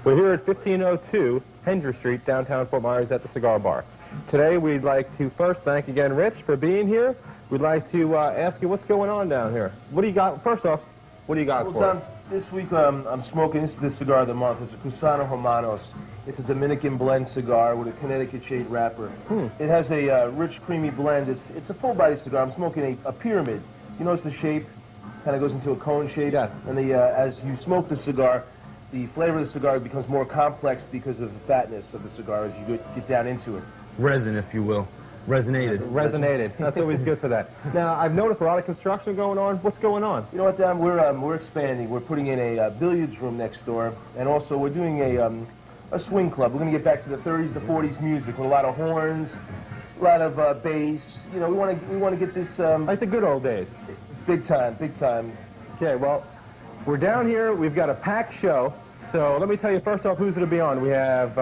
We're here at 1502 Hendry Street, downtown Fort Myers at the Cigar Bar. Today we'd like to first thank again Rich for being here. We'd like to ask you what's going on down here. What do you got? First off, what do you got for us? This week I'm smoking, this is the cigar of the month. It's a Cusano Hermanos. It's a Dominican blend cigar with a Connecticut shade wrapper. It has a rich, creamy blend. It's a full-body cigar. I'm smoking a pyramid. You notice the shape kind of goes into a cone shape? Yes. And as you smoke the cigar, the flavor of the cigar becomes more complex because of the fatness of the cigar as you get down into it. Resin, if you will. Resonated. That's always good for that. Now, I've noticed a lot of construction going on. What's going on? You know what, Dan? We're expanding. We're putting in a billiards room next door, and also we're doing a swing club. We're going to get back to the 30s, the 40s music with a lot of horns, a lot of bass. You know, we want to get this Like the good old days. big time, big time. Okay, well, we're down here. We've got a packed show. So let me tell you first off who's going to be on. We have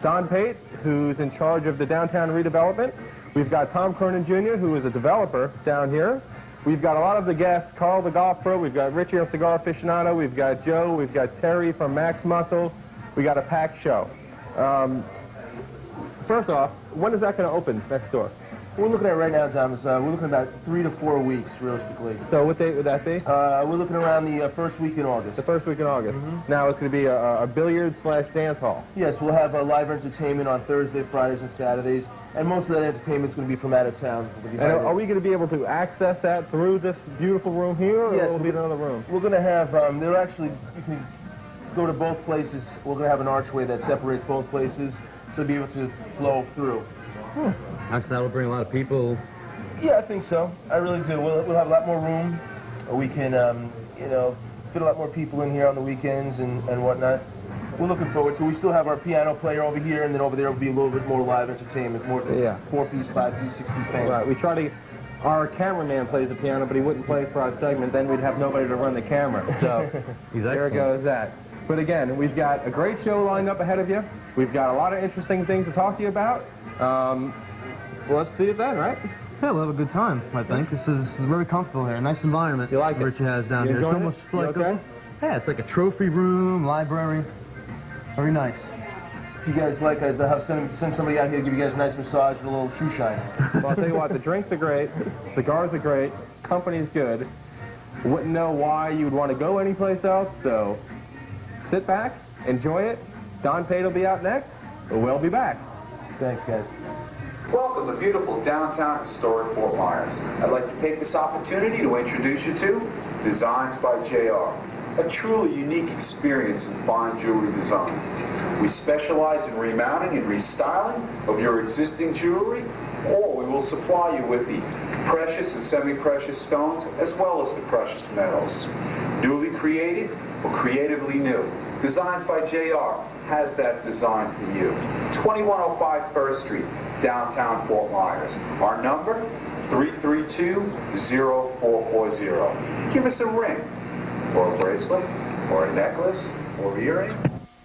Don Pate, who's in charge of the downtown redevelopment. We've got Tom Kernan Jr., who is a developer down here. We've got a lot of the guests, Carl the Golf Pro. We've got Richie, our cigar aficionado. We've got Joe. We've got Terry from Max Muscle. We got a packed show. First off, when is that going to open next door? We're looking at right now, Thomas. We're looking at about 3 to 4 weeks, realistically. So what date would that be? We're looking around the first week in August. The first week in August. Now it's going to be a billiard/dance hall. Yes, we'll have live entertainment on Thursday, Fridays, and Saturdays, and most of that entertainment's going to be from out of town. And are we going to be able to access that through this beautiful room here, or Yes, will it be in another room? We're going to have, you can go to both places. We're going to have an archway that separates both places, so you'll be able to flow through. Actually, that'll bring a lot of people. Yeah, I think so. I really do. We'll have a lot more room. We can, fit a lot more people in here on the weekends and whatnot. We're looking forward to it. We still have our piano player over here, and then over there will be a little bit more live entertainment, more 4-piece, 5-piece, 6-piece band. Right. We try to. Our cameraman plays the piano, but he wouldn't play for our segment. Then we'd have nobody to run the camera. So there goes that. But again, we've got a great show lined up ahead of you. We've got a lot of interesting things to talk to you about. Well, let's see it then, right? Yeah, we'll have a good time, I think. This is very comfortable here. A nice environment. You like it? Richie has down here. It's almost like okay? It's like a trophy room, library. Very nice. If you guys like, I'll send somebody out here to give you guys a nice massage and a little shoe shine. Well, I'll tell you what, the drinks are great, cigars are great, company's good. Wouldn't know why you'd want to go anyplace else, so sit back, enjoy it. Don Pate will be out next. We'll be back. Thanks, guys. Welcome to beautiful downtown historic Fort Myers. I'd like to take this opportunity to introduce you to Designs by JR, a truly unique experience in fine jewelry design. We specialize in remounting and restyling of your existing jewelry, or we will supply you with the precious and semi-precious stones as well as the precious metals. Newly created or creatively new, Designs by JR has that design for you. 2105 First Street, downtown Fort Myers. Our number, 332-0440. Give us a ring, or a bracelet, or a necklace, or earring.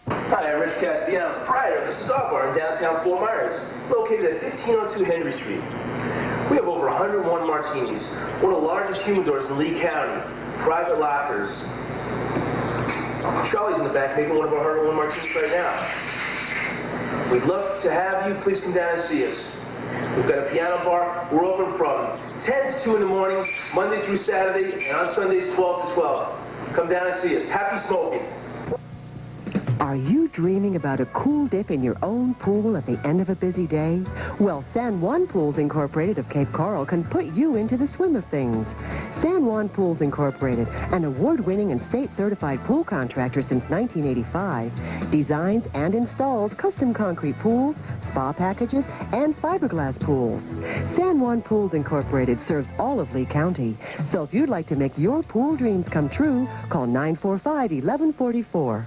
Hi, I'm Rich Castellano, proprietor of the Cigar Bar in downtown Fort Myers, located at 1502 Hendry Street. We have over 101 martinis, one of the largest humidors in Lee County, private lockers. Charlie's in the back making one of our 101 martinis right now. We'd love to have you. Please come down and see us. We've got a piano bar. We're open from 10 to 2 in the morning, Monday through Saturday, and on Sundays 12 to 12. Come down and see us. Happy smoking. Are you dreaming about a cool dip in your own pool at the end of a busy day? Well, San Juan Pools Incorporated of Cape Coral can put you into the swim of things. San Juan Pools Incorporated, an award-winning and state-certified pool contractor since 1985, designs and installs custom concrete pools, spa packages, and fiberglass pools. San Juan Pools Incorporated serves all of Lee County. So if you'd like to make your pool dreams come true, call 945-1144.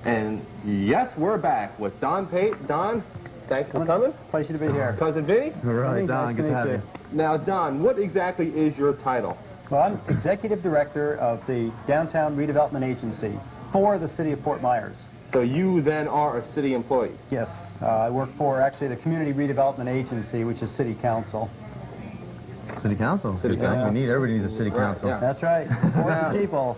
And yes, we're back with Don Pate. Don, thanks for coming. Pleasure to be here. Cousin Vinny. All right, Don, Nice good to to have meet you. Now, Don, what exactly is your title? Well, I'm Executive Director of the Downtown Redevelopment Agency for the City of Fort Myers. So you then are a city employee? Yes, I work for actually the Community Redevelopment Agency, which is City Council. City Council. City Council. Everybody needs a city council. Yeah. That's right, 40 people.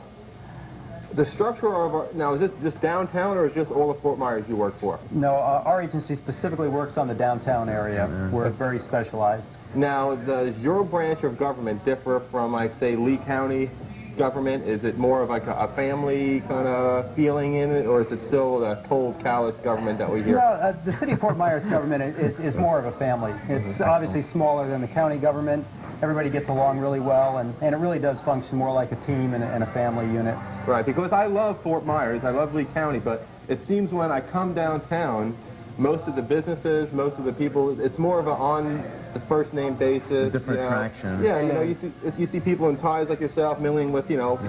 The structure of now, is this just downtown or is just all of Fort Myers you work for? No, our agency specifically works on the downtown area. We're very specialized. Now, does your branch of government differ from, like, say, Lee County government? Is it more of like a family kind of feeling in it, or is it still the cold, callous government that we hear? No, the city of Fort Myers government is more of a family. It's obviously smaller than the county government. Everybody gets along really well, and it really does function more like a team and a family unit. Right, because I love Fort Myers, I love Lee County, but it seems when I come downtown, most of the businesses, most of the people, it's more of a on the first name basis. It's a different attraction. Yeah, you know, you see people in ties like yourself milling with, you know,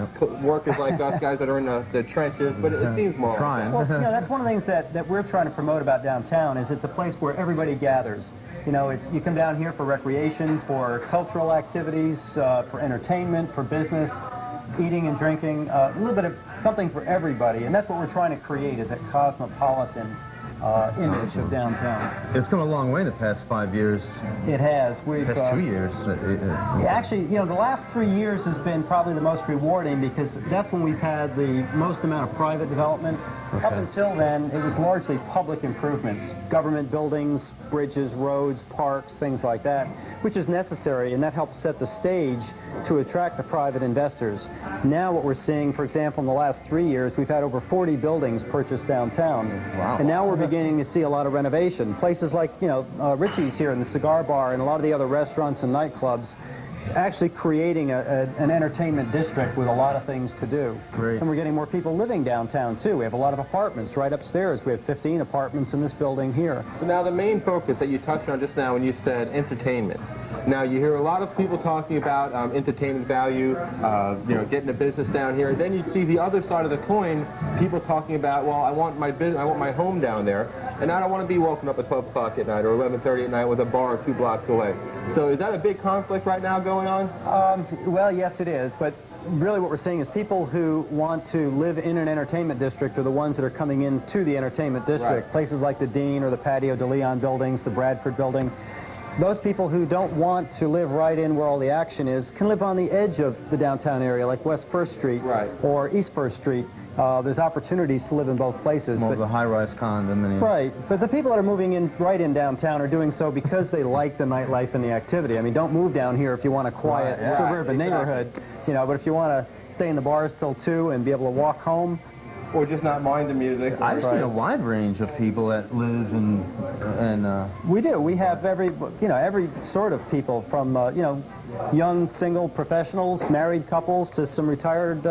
workers like us, guys that are in the trenches, but it seems more trying. like Well, you know, that's one of the things that we're trying to promote about downtown is it's a place where everybody gathers. You know, you come down here for recreation, for cultural activities, for entertainment, for business, eating and drinking, a little bit of something for everybody, and that's what we're trying to create is a cosmopolitan image of downtown. It's come a long way in the past 5 years. It has. We've Past 2 years. actually, you know, the last 3 years has been probably the most rewarding because that's when we've had the most amount of private development. Up until then, it was largely public improvements, government buildings, bridges, roads, parks, things like that, which is necessary, and that helps set the stage to attract the private investors. Now what we're seeing, for example, in the last 3 years, we've had over 40 buildings purchased downtown. Wow. And now we're beginning to see a lot of renovation. Places like, you know, Richie's here and the Cigar Bar and a lot of the other restaurants and nightclubs actually creating an entertainment district with a lot of things to do. Great. And we're getting more people living downtown, too. We have a lot of apartments right upstairs. We have 15 apartments in this building here. So now the main focus that you touched on just now when you said entertainment. Now you hear a lot of people talking about entertainment value, you know, getting a business down here. Then you see the other side of the coin, people talking about, well, I want my business, I want my home down there, and I don't want to be woken up at 12 o'clock at night or 11:30 at night with a bar 2 blocks away. So is that a big conflict right now going on? Well, yes, it is, but really what we're seeing is people who want to live in an entertainment district are the ones that are coming into the entertainment district. Right. Places like the Dean or the Patio de Leon buildings, the Bradford building. Those people who don't want to live right in where all the action is can live on the edge of the downtown area, like West 1st Street or East 1st Street. There's opportunities to live in both places. More of a high-rise condominium. Right, but the people that are moving in right in downtown are doing so because they like the nightlife and the activity. I mean, don't move down here if you want a quiet suburban neighborhood, you know, but if you want to stay in the bars till 2 and be able to walk home, Or just not mind the music? I've seen a wide range of people that live in we do. We have every sort of people from, you know, young single professionals, married couples, to some retired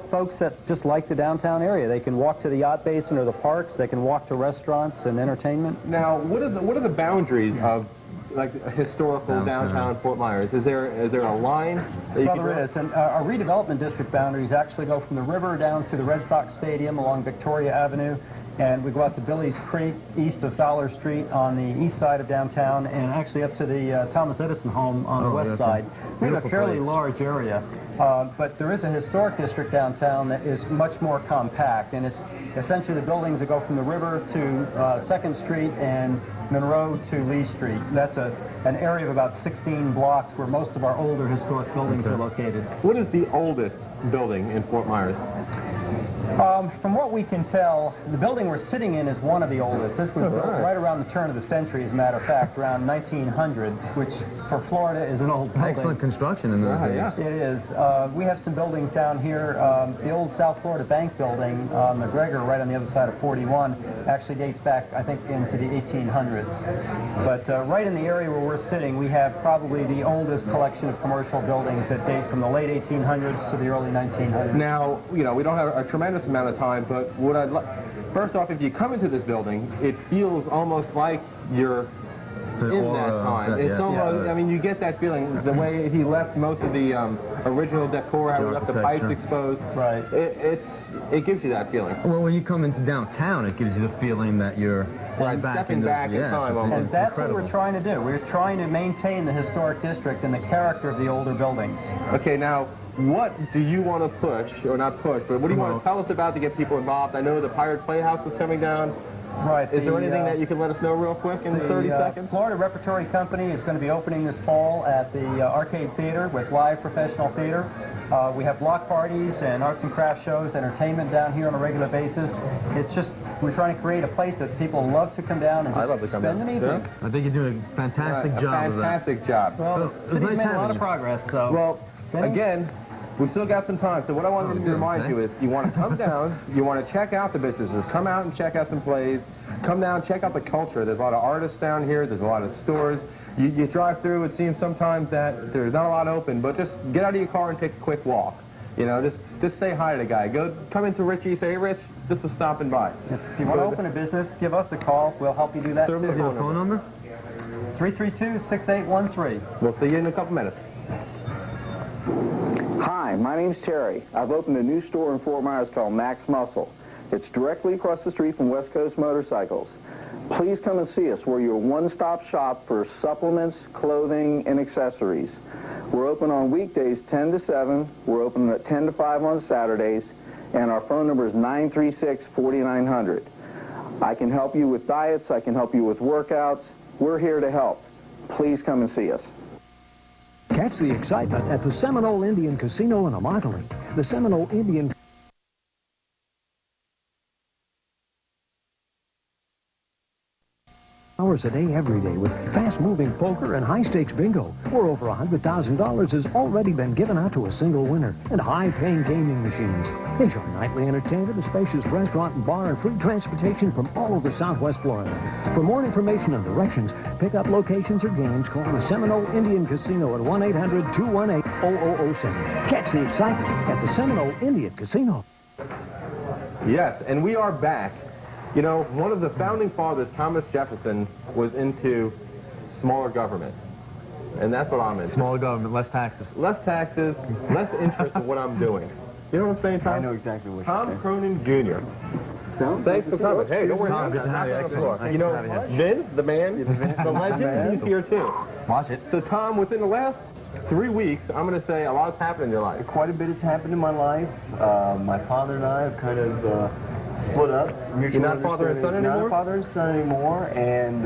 folks that just like the downtown area. They can walk to the yacht basin or the parks. They can walk to restaurants and entertainment. Now, what are the boundaries of like historical downtown Fort Myers? Is there a line that you Well, can there draw? is. And our redevelopment district boundaries actually go from the river down to the Red Sox Stadium along Victoria Avenue. And we go out to Billy's Creek, east of Fowler Street on the east side of downtown, and actually up to the Thomas Edison home on the west side. We have a fairly large area. But there is a historic district downtown that is much more compact, and it's essentially the buildings that go from the river to 2nd Street and Monroe to Lee Street. That's an area of about 16 blocks where most of our older historic buildings are located. What is the oldest building in Fort Myers? From what we can tell, the building we're sitting in is one of the oldest. This was built right around the turn of the century, as a matter of fact, around 1900, which for Florida is an old building. excellent construction in those days. It is. We have some buildings down here. The old South Florida Bank building on McGregor, right on the other side of 41, actually dates back, I think, into the 1800s. But right in the area where we're sitting, we have probably the oldest collection of commercial buildings that date from the late 1800s to the early 1900s. Now, you know, we don't have a tremendous amount of time, but what I'd like, first off, if you come into this building, it feels almost like you're in that time. It's almost, I mean, you get that feeling, the way he left most of the original decor, how he left the pipes exposed. Right. It gives you that feeling. Well, when you come into downtown, it gives you the feeling that you're stepping back in time almost. And that's what we're trying to do. We're trying to maintain the historic district and the character of the older buildings. Okay, now, what do you want to push, or not push, but what do you want to tell us about to get people involved? I know the Pirate Playhouse is coming down. Right. Is there anything that you can let us know real quick in 30 seconds? Florida Repertory Company is going to be opening this fall at the Arcade Theater with live professional theater. We have block parties and arts and crafts shows, entertainment down here on a regular basis. It's just, we're trying to create a place that people love to come down and just spend an evening. Yeah. I think you're doing a fantastic job of that. Fantastic job. Well, the city's made a lot of progress, so... Well, again, we still got some time, so what I wanted to remind you is you want to come down, you want to check out the businesses, come out and check out some plays, come down, check out the culture. There's a lot of artists down here, there's a lot of stores. You drive through, it seems sometimes that there's not a lot open, but just get out of your car and take a quick walk. You know, just say hi to the guy. Come into Richie, say, hey, Rich, just was stopping by. If you want to open a business, give us a call. We'll help you do that, too. Do you have a phone number? 332-6813. We'll see you in a couple minutes. Hi, my name's Terry. I've opened a new store in Fort Myers called Max Muscle. It's directly across the street from West Coast Motorcycles. Please come and see us. We're your one-stop shop for supplements, clothing, and accessories. We're open on weekdays 10 to 7. We're open at 10 to 5 on Saturdays. And our phone number is 936-4900. I can help you with diets. I can help you with workouts. We're here to help. Please come and see us. Catch the excitement at the Seminole Indian Casino in Immokalee. The Seminole Indian hours a day, every day, with fast-moving poker and high-stakes bingo, where over $100,000 has already been given out to a single winner, and high-paying gaming machines. Enjoy nightly entertainment, a spacious restaurant and bar, and free transportation from all over Southwest Florida. For more information and directions, pick up locations or games, call the Seminole Indian Casino at 1-800-218-0007. Catch the excitement at the Seminole Indian Casino. Yes, and we are back. You know, one of the founding fathers, Thomas Jefferson, was into smaller government. And that's what I'm into. Smaller government, less taxes. Less taxes, less interest in what I'm doing. You know what I'm saying, Tom? I know exactly what Tom you're saying. Cronin Jr. Thanks for coming. Hey, don't worry. Tom, good to have you. Excellent. You know, Vin, the man, the legend, he's here too. Watch it. So, Tom, within the last 3 weeks, I'm going to say a lot's happened in your life. Quite a bit has happened in my life. My father and I have kind of split up. You're not father and son anymore? Not father and son anymore, and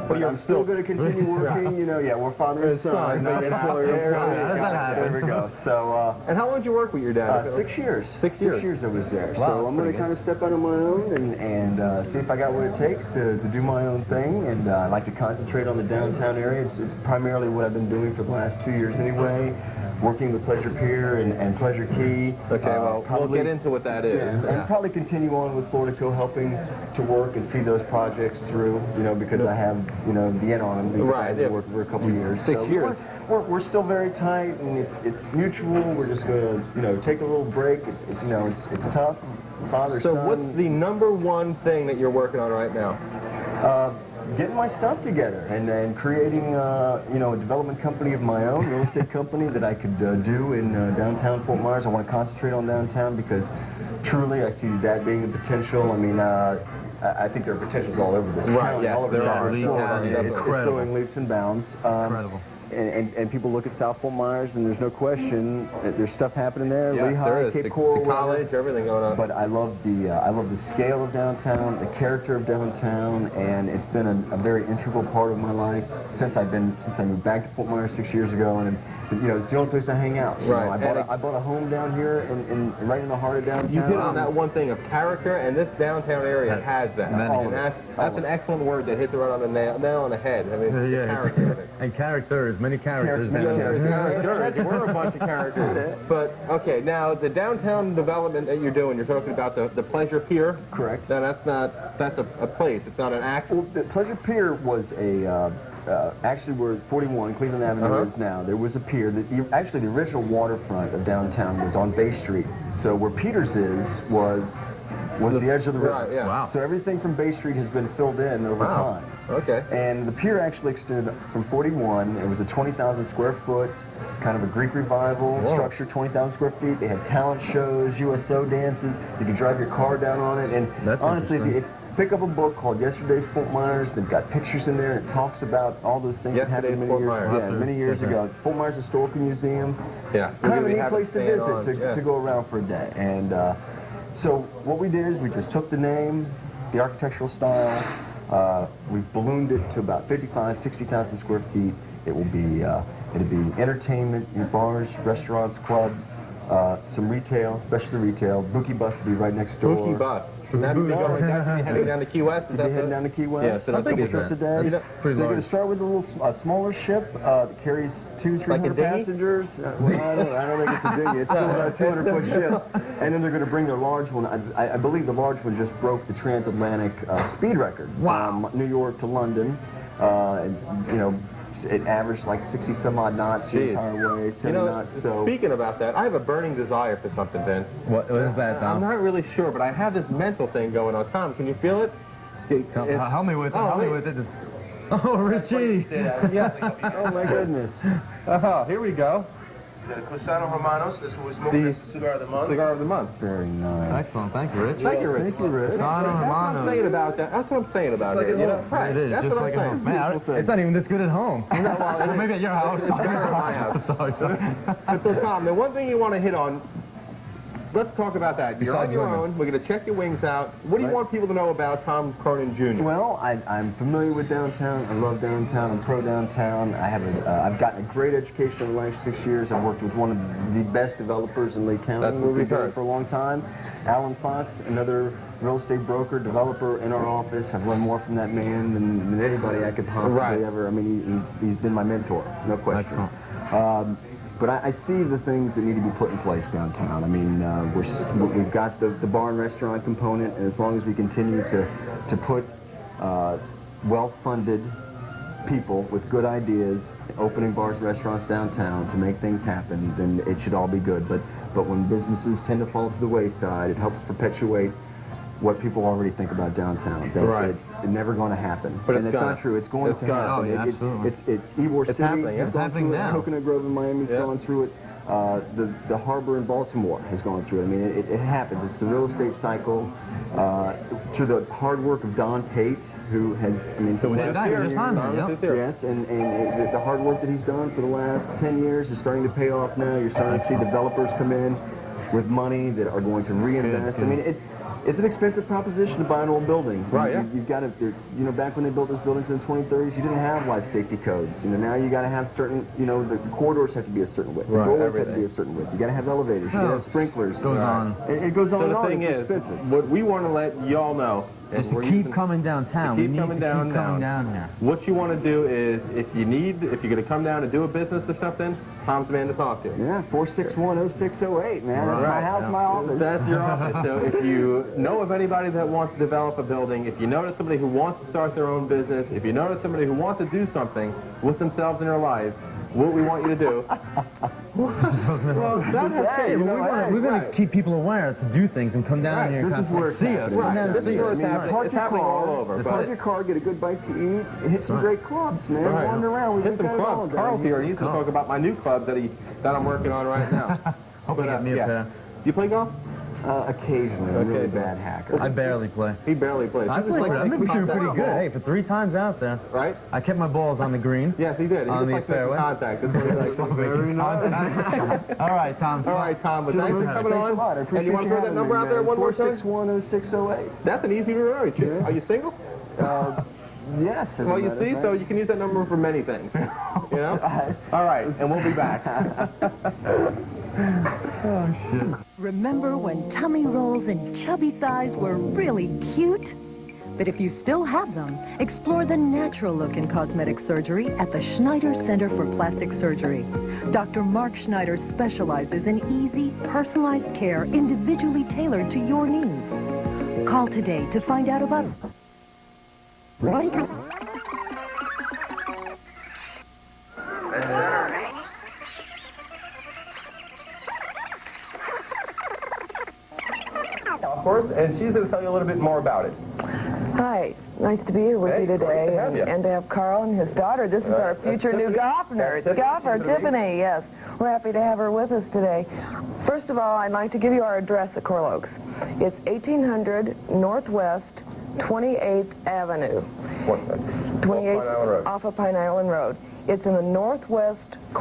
but I'm still going to continue working. You know, yeah, we're father and son. Not employer. There we go. So. And how long did you work with your dad? 6 years. 6 years. 6 years I was there. Wow, so I'm going to kind of step out on my own and see if I got what it takes to do my own thing. And I like to concentrate on the downtown area. It's primarily what I've been doing for the last 2 years anyway. Working with Pleasure Pier and Pleasure Key. Okay, well, we'll get into what that is. Yeah, and probably continue on with Florida Co. helping to work and see those projects through, you know, because I have, you know, the end on them. Because right. I've worked for a couple of years. 6 years. We're still very tight, and it's mutual. We're just going to, you know, take a little break. It's you know, it's tough. Father, so son. what's the #1 thing that you're working on right now? Getting my stuff together and creating, you know, a development company of my own, real estate company that I could do in downtown Fort Myers. I want to concentrate on downtown because truly I see that being the potential. I mean, I think there are potentials all over this county, yes, all over there Southwest are. Florida. It's It's going leaps and bounds. Incredible. And people look at South Fort Myers, and there's no question that there's stuff happening there. Yeah, Lehigh, there is. Cape The Coral, college, everything going on. but I love the scale of downtown, the character of downtown, and it's been a very integral part of my life since I moved back to Fort Myers 6 years ago, and you know it's the only place I hang out. You Right. know, I bought a home down here right in the heart of downtown. You hit on that one thing of character, and this downtown area has that. And that's an excellent word that hits it right on the nail on the head. I mean, character. And characters, many characters down Characters. there. We're a bunch of characters. But, okay, now the downtown development that you're doing, you're talking about the Pleasure Pier. Correct. Now, that's a place. It's not an act. Well, the Pleasure Pier was actually we're at 41 Cleveland Avenue is now. There was a pier. Actually, the original waterfront of downtown was on Bay Street. So where Peters was the edge of the river. Right, yeah. Wow. So everything from Bay Street has been filled in over time. Okay. And the pier actually extended from 41. It was a 20,000 square foot, kind of a Greek revival structure, 20,000 square feet. They had talent shows, USO dances. You could drive your car down on it. And That's honestly, if interesting. you pick up a book called Yesterday's Fort Myers, they've got pictures in there, and it talks about all those things that happened Yesterday's Fort Myers. many years ago. Fort Myers Historical Museum. Yeah. Kind of a We neat have place it to staying visit, on, to go around for a day. And so what we did is we just took the name, the architectural style. We've ballooned it to about 60,000 square feet. It will be, it'll be entertainment, bars, restaurants, clubs, some retail, especially retail. Bookie Bus will be right next door. Bookie Bus. That's be heading down to Key West? Is that heading down to Key West. Yeah, so that's big trips a day. They're going to start with a little smaller ship that carries 200-300 passengers. Well, I don't think it's a dinghy. It's still about a 200-foot ship. And then they're going to bring their large one. I believe the large one just broke the transatlantic speed record. Wow. From New York to London. You know, it averaged like 60 some odd knots the entire way, 70 knots. So speaking about that, I have a burning desire for something, Ben. What is that, Tom? I'm not really sure, but I have this mental thing going on. Tom, can you feel it? Help me with it. Help me with it. Oh, Richie! oh my goodness! Oh, here we go. The Cusano Hermanos. This was smoking as the cigar of the month. Cigar of the month. Very nice. Excellent. Thank you, Rich. Thank you, Rich. Thank you, Rich. Cusano Hermanos. That's what I'm saying about that. That's what I'm saying about it. You know, It is. That's Just what like I'm saying. Man, it's not even this good at home. Well, maybe at your house. It's better at my house. Sorry. But so, Tom, the one thing you want to hit on, let's talk about that. You're on your own. We're going to check your wings out. What do you want people to know about Tom Cronin Jr.? Well, I'm familiar with downtown. I love downtown. I'm pro downtown. I've gotten a great education over the last 6 years. I've worked with one of the best developers in Lake County. That's what we've heard. For a long time. Alan Fox, another real estate broker, developer in our office. I've learned more from that man than anybody I could possibly ever. I mean, he's been my mentor, no question. But I see the things that need to be put in place downtown. I mean, we've got the bar and restaurant component, and as long as we continue to put well-funded people with good ideas opening bars, restaurants downtown to make things happen, then it should all be good. But when businesses tend to fall to the wayside, it helps perpetuate what people already think about downtown. That it's never going to happen. But and it's not true. It's going to happen. Oh, yeah, absolutely. Ybor City has gone through it. Coconut Grove in Miami's gone through it. The harbor in Baltimore has gone through it. I mean, it happens. It's the real estate cycle. Through the hard work of Don Pate, who has, I mean, yes, and the hard work that he's done for the last 10 years is starting to pay off now. You're starting to see developers come in with money that are going to reinvest. I mean, it's an expensive proposition to buy an old building. Right, You've got to, you know, back when they built those buildings in the 2030s, you didn't have life safety codes. You know, now you got to have certain, you know, the corridors have to be a certain width. The doorways have to be a certain width. You got to have elevators. You got to have sprinklers. It goes on. It goes on and on. So the thing is, what we want to let y'all know is to keep coming downtown. We need to keep coming down here. What you want to do is, if you're going to come down and do a business or something, Tom's the man to talk to. Yeah, 461-0608, man. That's my house, my office. That's your office. So if you know of anybody that wants to develop a building, if you know of somebody who wants to start their own business, if you know of somebody who wants to do something with themselves in their lives, what we want you to do. Well, that's okay. We're going to keep people aware to do things and come down here and this is where see us. This is where it's happening. It's happening all over. Park your car, get a good bite to eat, hit some great clubs, man. Wander around. Hit some clubs. Carl's here. He used to talk about my new clubs that I'm working on right now. Hope you get me a pair. You play golf? Occasionally. I'm a really bad hacker. I barely play. He barely plays. I've been shooting pretty good. Hey, for 3 times out there. Right? I kept my balls on the green. Yes, he did. He on the fairway. Contact. That's what he's like. Very nice. All right, Tom. All right, Tom. But thanks for coming on. And you want to throw that number out there one more time? 461-0608. That's an easy remember. Are you single? Yes. Well, you see, so you can use that number for many things. You know? All right, and we'll be back. Oh, shit. Remember when tummy rolls and chubby thighs were really cute? But if you still have them, explore the natural look in cosmetic surgery at the Schneider Center for Plastic Surgery. Dr. Mark Schneider specializes in easy, personalized care individually tailored to your needs. Call today to find out about Of course, and she's going to tell you a little bit more about it. Hi, nice to be here with you today, and to have Carl and his daughter. This is our future new golfer, Tiffany, yes. We're happy to have her with us today. First of all, I'd like to give you our address at Coral Oaks. It's 1800 Northwest 28th Avenue. 28th off of Pine Island Road. It's in the northwest corner.